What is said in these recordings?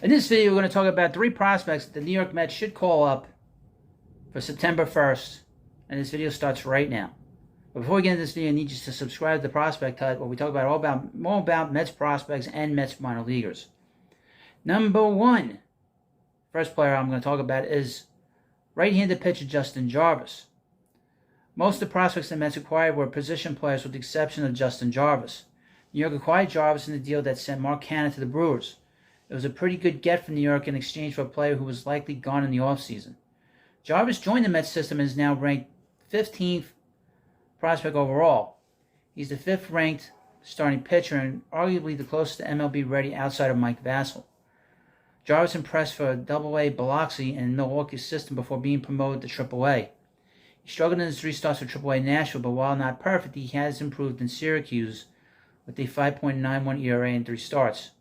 In this video, we're going to talk about 3 prospects that the New York Mets should call up for September 1st, and this video starts right now. But before we get into this video, I need you to subscribe to the Prospect Hut, where we talk about more about Mets prospects and Mets minor leaguers. Number 1, first player I'm going to talk about is right-handed pitcher Justin Jarvis. Most of the prospects the Mets acquired were position players with the exception of Justin Jarvis. New York acquired Jarvis in the deal that sent Mark Canha to the Brewers. It was a pretty good get from New York in exchange for a player who was likely gone in the offseason. Jarvis joined the Mets system and is now ranked 15th prospect overall. He's the 5th ranked starting pitcher and arguably the closest to MLB ready outside of Mike Vasos. Jarvis impressed for AA Biloxi and Milwaukee's system before being promoted to AAA. He struggled in his 3 starts for AAA Nashville, but while not perfect, he has improved in Syracuse with a 5.91 ERA in 3 starts.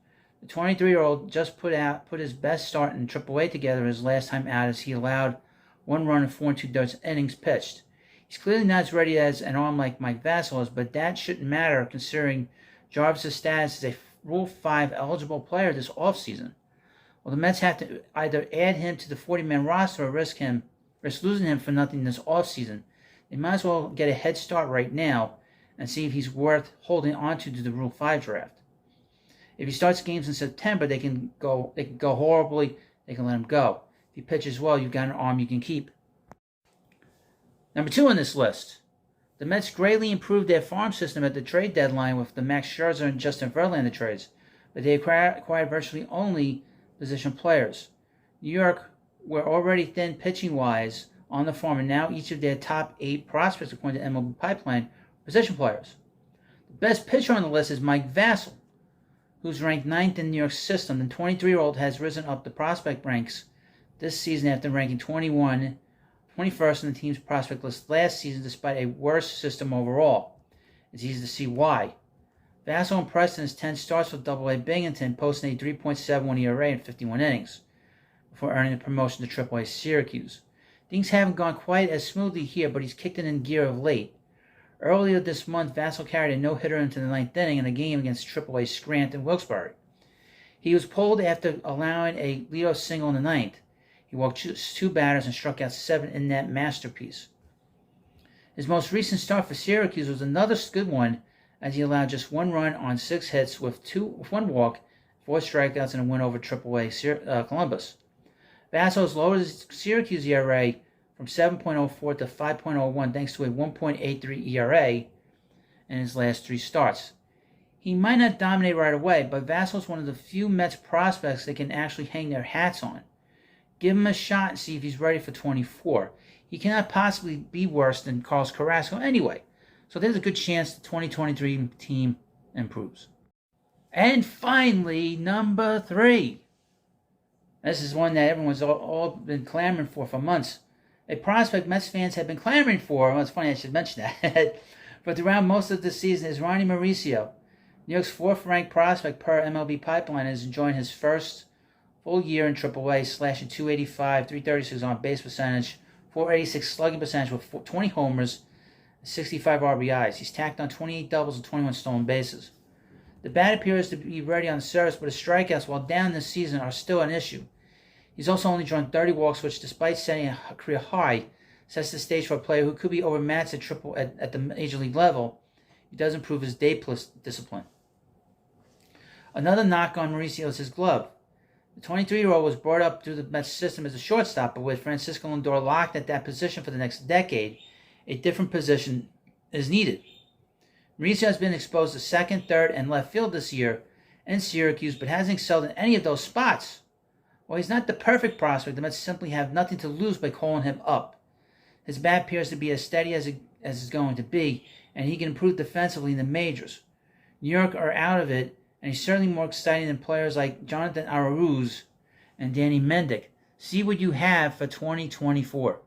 The 23-year-old just put his best start in AAA together his last time out, as he allowed 1 run in 4 2/3 innings pitched. He's clearly not as ready as an arm like Mike Vasos, but that shouldn't matter considering Jarvis' status as a Rule 5 eligible player this offseason. Well, the Mets have to either add him to the 40-man roster or risk losing him for nothing this offseason. They might as well get a head start right now and see if he's worth holding onto to the Rule 5 draft. If he starts games in September, they can go horribly, they can let him go. If he pitches well, you've got an arm you can keep. Number 2 on this list. The Mets greatly improved their farm system at the trade deadline with the Max Scherzer and Justin Verlander trades, but they acquired virtually only position players. New York were already thin pitching-wise on the farm, and now each of their top 8 prospects, according to MLB Pipeline, are position players. The best pitcher on the list is Mike Vasos, who's ranked 9th in New York's system. The 23-year-old has risen up the prospect ranks this season after ranking 21st in the team's prospect list last season, despite a worse system overall. It's easy to see why. Vasos impressed in his 10 starts with AA Binghamton, posting a 3.71 ERA in 51 innings, before earning the promotion to AAA Syracuse. Things haven't gone quite as smoothly here, but he's kicked it in gear of late. Earlier this month, Vasos carried a no-hitter into the 9th inning in a game against AAA Scranton Wilkes-Barre. He was pulled after allowing a leadoff single in the 9th. He walked 2 batters and struck out 7 in that masterpiece. His most recent start for Syracuse was another good one, as he allowed just 1 run on 6 hits with 1 walk, 4 strikeouts, and a win over AAA Columbus. Vasos lowered his Syracuse ERA from 7.04 to 5.01 thanks to a 1.83 ERA in his last 3 starts. He might not dominate right away, but Vasos is one of the few Mets prospects they can actually hang their hats on. Give him a shot and see if he's ready for 24. He cannot possibly be worse than Carlos Carrasco anyway, so there's a good chance the 2023 team improves. And finally, number 3. This is one that everyone's all been clamoring for months. A prospect Mets fans have been clamoring for. Well, it's funny I should mention that. But throughout most of the season is Ronnie Mauricio. New York's 4th-ranked prospect per MLB Pipeline is enjoying his first full year in AAA, slashing .285, .336 on base percentage, .486 slugging percentage with 20 homers, 65 RBIs. He's tacked on 28 doubles and 21 stolen bases. The bat appears to be ready on the surface, but his strikeouts, while down this season, are still an issue. He's also only drawn 30 walks, which, despite setting a career high, sets the stage for a player who could be overmatched at the major league level. He does improve his day discipline. Another knock on Mauricio is his glove. The 23-year-old was brought up through the Mets system as a shortstop, but with Francisco Lindor locked at that position for the next decade, a different position is needed. Mauricio has been exposed to 2nd, 3rd, and left field this year in Syracuse, but hasn't excelled in any of those spots. While he's not the perfect prospect, the Mets simply have nothing to lose by calling him up. His bat appears to be as steady as it's going to be, and he can improve defensively in the majors. New York are out of it, and he's certainly more exciting than players like Jonathan Arauz and Danny Mendick. See what you have for 2024.